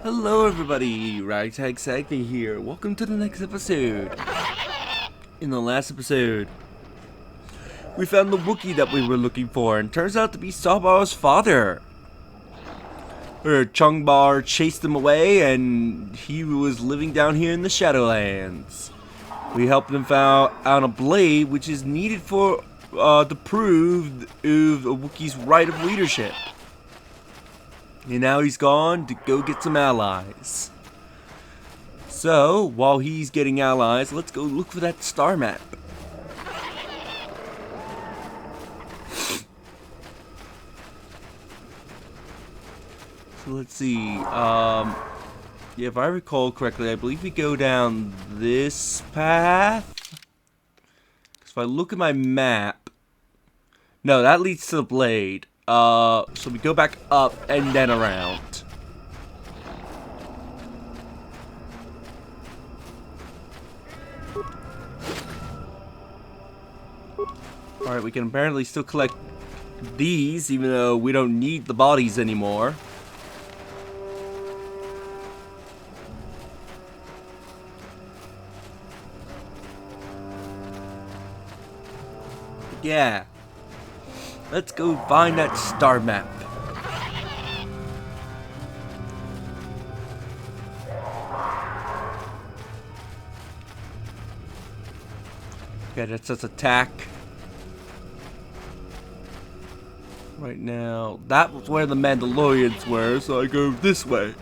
Hello everybody, Ragtag Sagny here. Welcome to the next episode. In the last episode, we found the Wookiee that we were looking for, and turns out to be Sabar's father. Chungbar chased him away, and he was living down here in the Shadowlands. We helped him find out a blade, which is needed for to prove the Wookiee's right of leadership. And now he's gone to go get some allies. So, while he's getting allies, let's go look for that star map. So let's see. Yeah, if I recall correctly, I believe we go down this path. If I look at my map, no, that leads to the blade. So we go back up and then around. Alright, we can apparently still collect these, even though we don't need the bodies anymore. Yeah. Let's go find that star map. Okay, that says attack. Right now, that was where the Mandalorians were, so I go this way.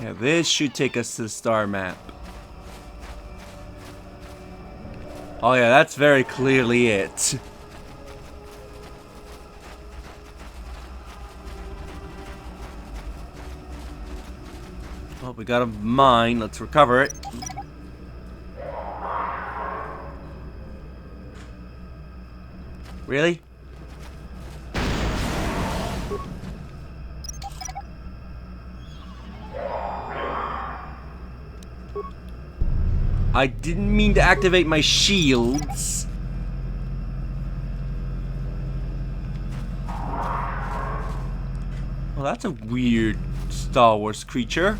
Yeah, this should take us to the star map. Oh yeah, that's very clearly it. Well, we got a mine. Let's recover it. Really? I didn't mean to activate my shields. Well, that's a weird Star Wars creature.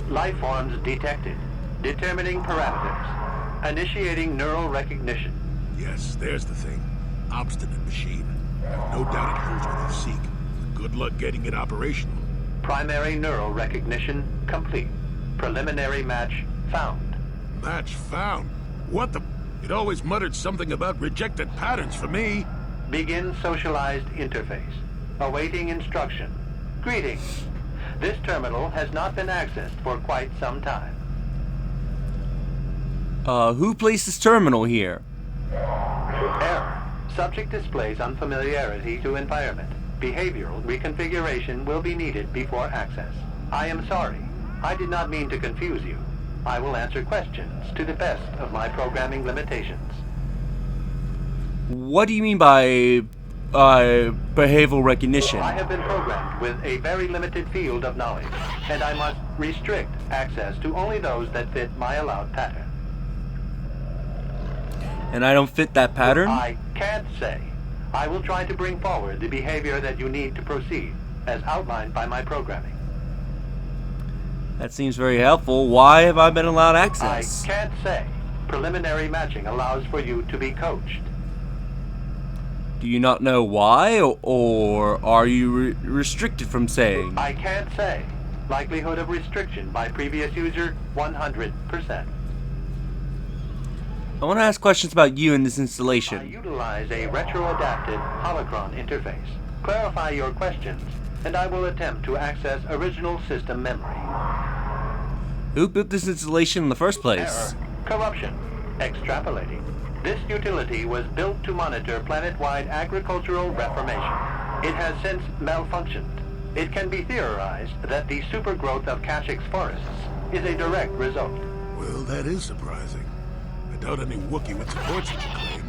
Life forms detected. Determining parameters. Initiating neural recognition. Yes, there's the thing. Obstinate machine. I've no doubt it holds what you seek. Good luck getting it operational. Primary neural recognition complete. Preliminary match found. Match found? What the... It always muttered something about rejected patterns for me. Begin socialized interface. Awaiting instruction. Greetings. This terminal has not been accessed for quite some time. Who placed this terminal here? Error. Subject displays unfamiliarity to environment. Behavioral reconfiguration will be needed before access. I am sorry. I did not mean to confuse you. I will answer questions to the best of my programming limitations. What do you mean by behavioral recognition? I have been programmed with a very limited field of knowledge, and I must restrict access to only those that fit my allowed pattern. And I don't fit that pattern? I can't say. I will try to bring forward the behavior that you need to proceed, as outlined by my programming. That seems very helpful. Why have I been allowed I access? can't say. Preliminary matching allows for you to be coached. Do you not know why, or are you restricted from saying? I can't say. Likelihood of restriction by previous user, 100%. I want to ask questions about you in this I installation. utilize a retro-adapted holocron interface. Clarify your questions, and I will attempt to access original system memory. Who built this installation in the first place? Error. Corruption. Extrapolating. This utility was built to monitor planet-wide agricultural reformation. It has since malfunctioned. It can be theorized that the supergrowth of Kashyyyk forests is a direct result. Well, that is surprising. I doubt any Wookiee would support such a claim.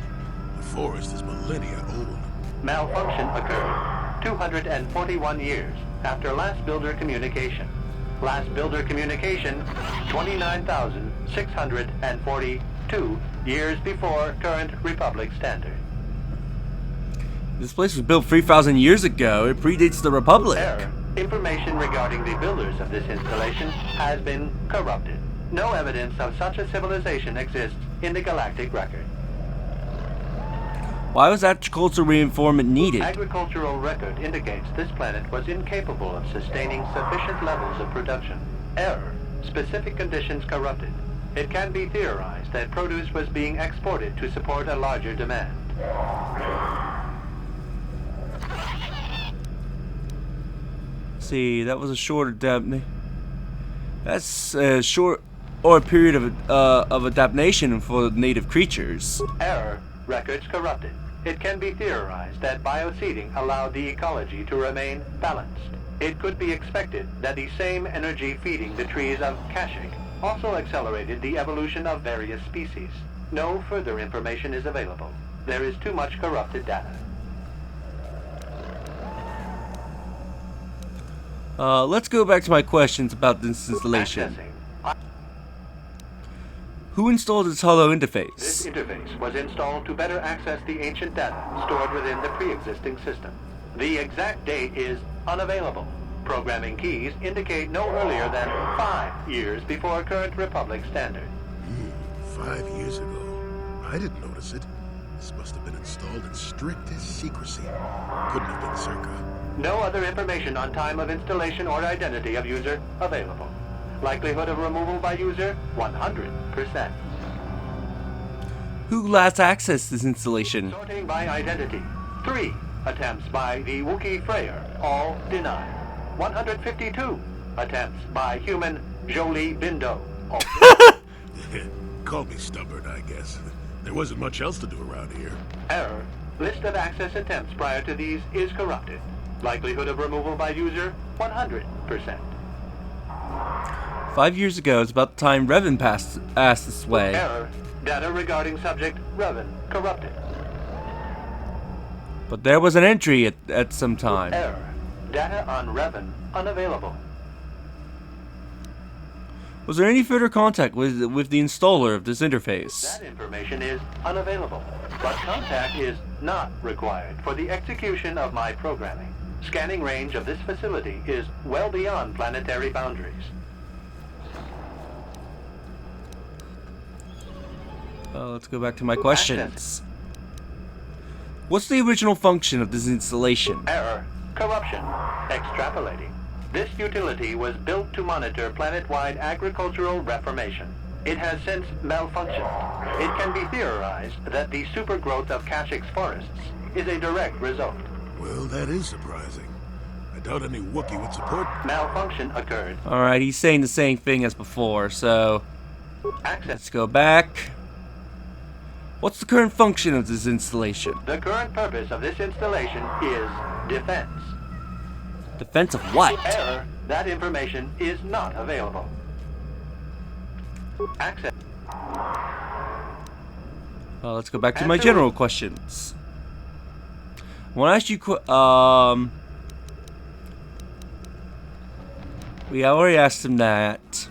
The forest is millennia old. Malfunction occurred 241 years after last builder communication. Last builder communication, 29,642 2 years before current Republic standard. This place was built 3,000 years ago. It predates the Republic. Error. Information regarding the builders of this installation has been corrupted. No evidence of such a civilization exists in the galactic record. Why was agricultural reinforcement needed? Agricultural record indicates this planet was incapable of sustaining sufficient levels of production. Error. Specific conditions corrupted. It can be theorized that produce was being exported to support a larger demand. See, that was a short adaptation. That's a short or a period of adaptation for native creatures. Error. Records corrupted. It can be theorized that bioseeding allowed the ecology to remain balanced. It could be expected that the same energy feeding the trees of Kashyyyk also accelerated the evolution of various species. No further information is available. There is too much corrupted data. Let's go back to my questions about this installation. Accessing. Who installed this hollow This interface? interface was installed to better access the ancient data stored within the pre-existing system. The exact date is unavailable. Programming keys indicate no earlier than 5 years before current Republic standard. 5 years ago. I didn't notice it. This must have been installed in strictest secrecy. Couldn't have been circa. No other information on time of installation or identity of user available. Likelihood of removal by user, 100%. Who last accessed this installation? Sorting by identity. 3 attempts by the Wookiee Freyer, all denied. 152 attempts by human Jolie Bindo, all Call me stubborn, I guess. There wasn't much else to do around here. error. List of access attempts prior to these is corrupted. Likelihood of removal by user, 100%. 5 years ago is about the time Revan passed this way. Error. Data regarding subject Revan corrupted. But there was an entry at some time. Error. Data on Revan unavailable. Was there any further contact with the installer of this interface? That information is unavailable, but contact is not required for the execution of my programming. Scanning range of this facility is well beyond planetary boundaries. Let's go back to my questions. What's the original function of this installation? Error. Corruption. Extrapolating. This utility was built to monitor planet-wide agricultural reformation. It has since malfunctioned. It can be theorized that the supergrowth of Kashyyyk forests is a direct result. Well, that is surprising. I doubt any Wookiee would support... Malfunction occurred. Alright, he's saying the same thing as before, so Access. let's go back. What's the current function of this installation? The current purpose of this installation is defense. Defense of what? Error. That information is not available. Access. Let's go back to my general questions. I want to ask you we already asked him that.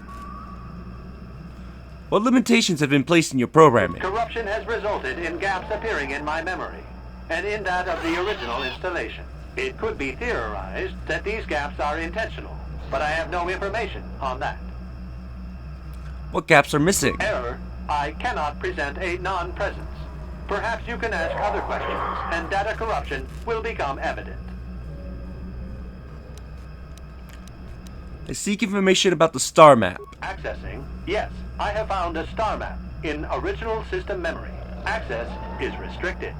What limitations have been placed in your programming? Corruption has resulted in gaps appearing in my memory, and in that of the original installation. It could be theorized that these gaps are intentional, but I have no information on that. What gaps are missing? Error. I cannot present a non-presence. Perhaps you can ask other questions, and data corruption will become evident. I seek information about the star map. Accessing. Yes, I have found a star map in original system memory. Access is restricted.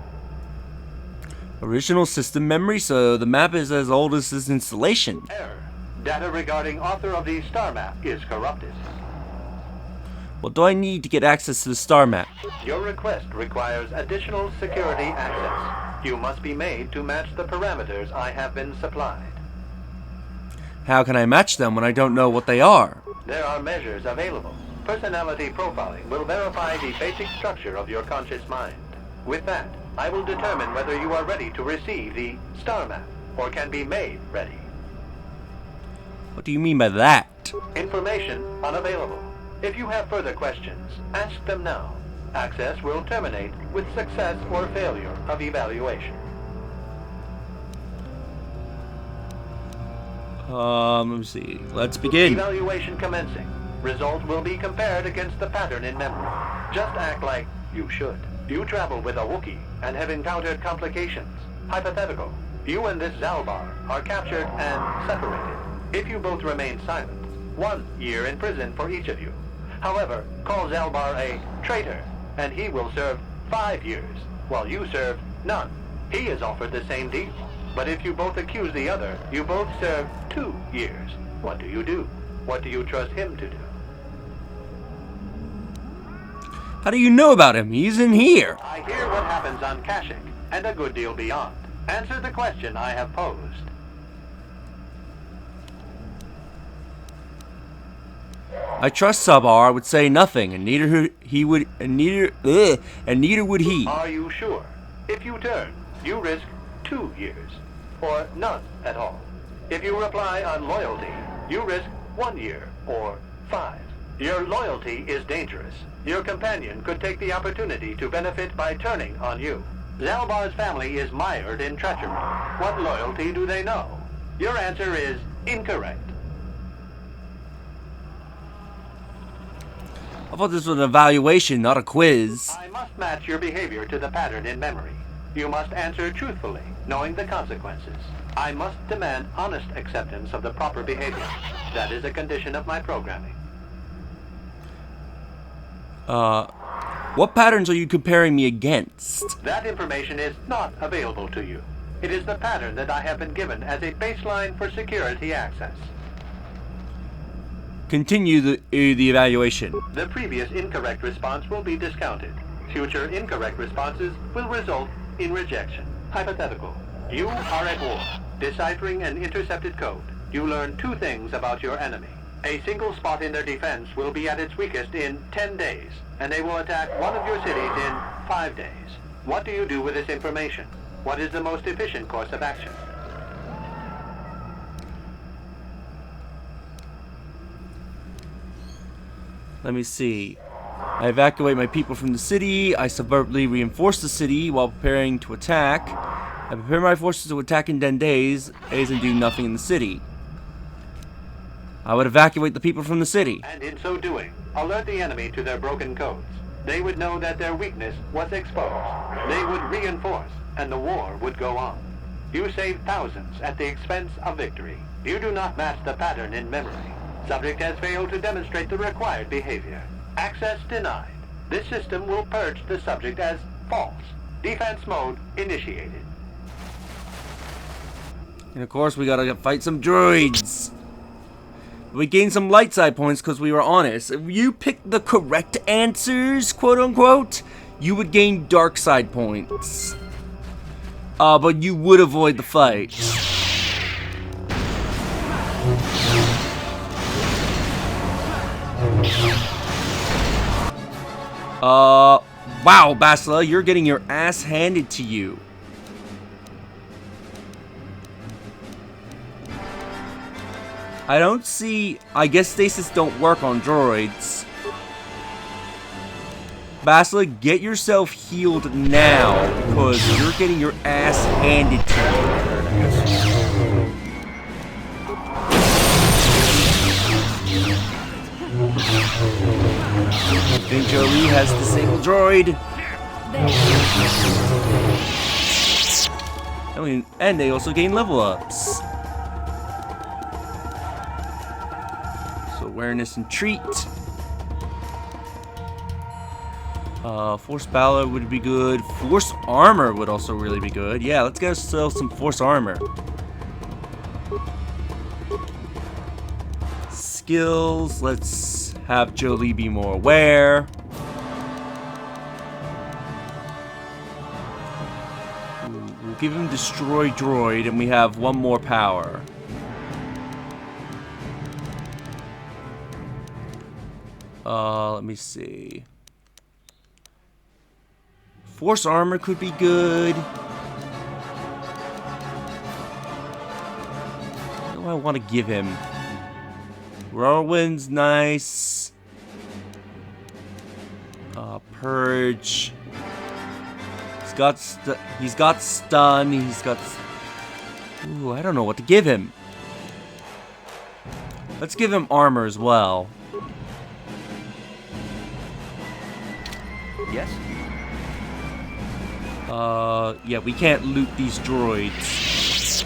Original system memory, so the map is as old as this installation. Error. Data regarding author of the star map is corrupted. What do I need to get access to the star map? Your request requires additional security access. You must be made to match the parameters I have been supplied. How can I match them when I don't know what they are? There are measures available. Personality profiling will verify the basic structure of your conscious mind. With that, I will determine whether you are ready to receive the star map or can be made ready. What do you mean by that? Information unavailable. If you have further questions, ask them now. Access will terminate with success or failure of evaluation. Let me see. Let's begin. Evaluation commencing. Result will be compared against the pattern in memory. Just act like you should. You travel with a Wookiee and have encountered complications. Hypothetical. You and this Zalbar are captured and separated. If you both remain silent, 1 year in prison for each of you. However, call Zalbar a traitor, and he will serve 5 years, while you serve none. He is offered the same deal. But if you both accuse the other, you both serve 2 years. What do you do? What do you trust him to do? How do you know about him? He's in here. I hear what happens on Kashyyyk, and a good deal beyond. Answer the question I have posed. I trust Sabar would say nothing, and neither would he. Are you sure? If you turn, you risk 2 years, or none at all. If you reply on loyalty, you risk 1 year, or 5. Your loyalty is dangerous. Your companion could take the opportunity to benefit by turning on you. Zalbar's family is mired in treachery. What loyalty do they know? Your answer is incorrect. I thought this was an evaluation, not a quiz. I must match your behavior to the pattern in memory. You must answer truthfully, knowing the consequences. I must demand honest acceptance of the proper behavior. That is a condition of my programming. What patterns are you comparing me against? That information is not available to you. It is the pattern that I have been given as a baseline for security access. Continue the evaluation. The previous incorrect response will be discounted. Future incorrect responses will result in rejection. Hypothetical. You are at war. Deciphering an intercepted code, you learn 2 things about your enemy. A single spot in their defense will be at its weakest in 10 days, and they will attack one of your cities in 5 days. What do you do with this information? What is the most efficient course of action? Let me see. I evacuate my people from the city. I subvertly reinforce the city while preparing to attack. I prepare my forces to attack in 10 days and do nothing in the city. I would evacuate the people from the city. And in so doing, alert the enemy to their broken codes. They would know that their weakness was exposed. They would reinforce, and the war would go on. You save thousands at the expense of victory. You do not match the pattern in memory. Subject has failed to demonstrate the required behavior. Access denied. This system will purge the subject as false. Defense mode initiated. And of course, we gotta fight some droids. We gained some light side points because we were honest. If you picked the correct answers, quote unquote, you would gain dark side points. But you would avoid the fight. Wow, Basila, you're getting your ass handed to you. I don't see... I guess stasis don't work on droids. Basila, get yourself healed now, because you're getting your ass handed to you. I think Jolie has disabled droid. And they also gain level ups. So awareness and treat. Force Valor would be good. Force Armor would also really be good. Yeah, let's get ourselves some Force Armor. Skills, let's have Jolie be more aware. We'll give him Destroy Droid, and we have 1 more power. Let me see. Force Armor could be good. What do I want to give him? Whirlwind's nice. Purge. He's got stun. He's got. Ooh, I don't know what to give him. Let's give him armor as well. Yes? Yeah, we can't loot these droids.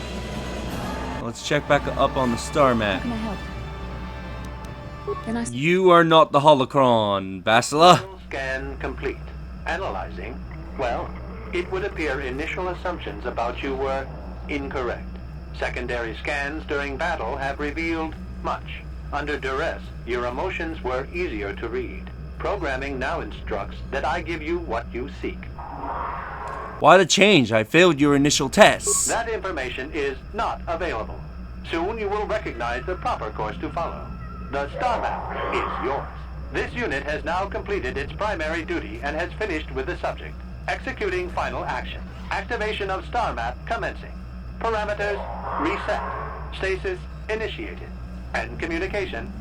Let's check back up on the star map. How can I help? Can I... You are not the holocron, Basila. Scan complete. Analyzing. Well, it would appear initial assumptions about you were incorrect. Secondary scans during battle have revealed much. Under duress, your emotions were easier to read. Programming now instructs that I give you what you seek. Why the change? I failed your initial tests. That information is not available. Soon you will recognize the proper course to follow. The star map is yours. This unit has now completed its primary duty and has finished with the subject. Executing final action. Activation of star map commencing. Parameters reset. Stasis initiated. And communication.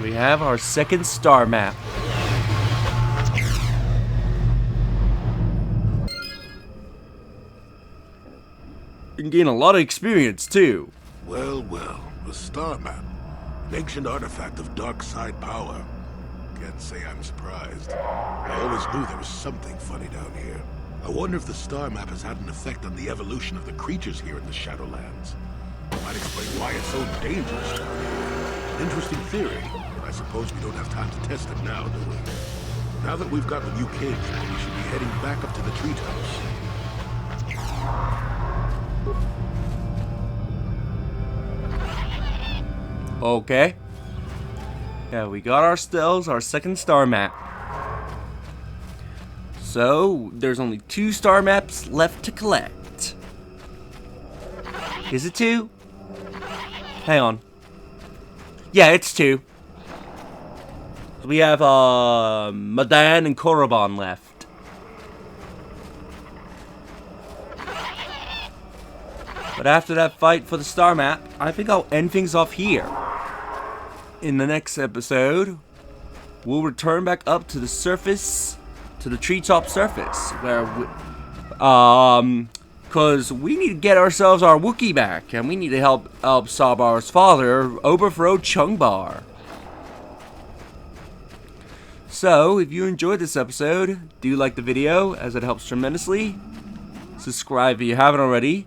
We have our second star map. You can gain a lot of experience too. Well, well, the star map. An ancient artifact of dark side power. Can't say I'm surprised. I always knew there was something funny down here. I wonder if the star map has had an effect on the evolution of the creatures here in the Shadowlands. Might explain why it's so dangerous down here. Interesting theory, but I suppose we don't have time to test it now, do we? Now that we've got the new cage, we should be heading back up to the treetops. Okay. Yeah, we got ourselves our second star map. So, there's only 2 star maps left to collect. Is it 2? Hang on. Yeah, it's 2. We have Madan and Korriban left. But after that fight for the star map, I think I'll end things off here. In the next episode, we'll return back up to the surface, to the treetop surface, where because we need to get ourselves our Wookiee back, and we need to help Sabar's father overthrow Chungbar. So, if you enjoyed this episode, do like the video, as it helps tremendously. Subscribe if you haven't already.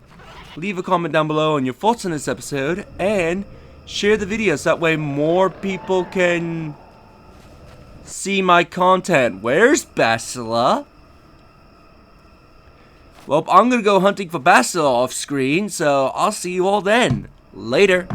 Leave a comment down below on your thoughts on this episode, and share the video so that way more people can see my content. Where's Basila? Well, I'm gonna go hunting for Basila off screen, so I'll see you all then. Later.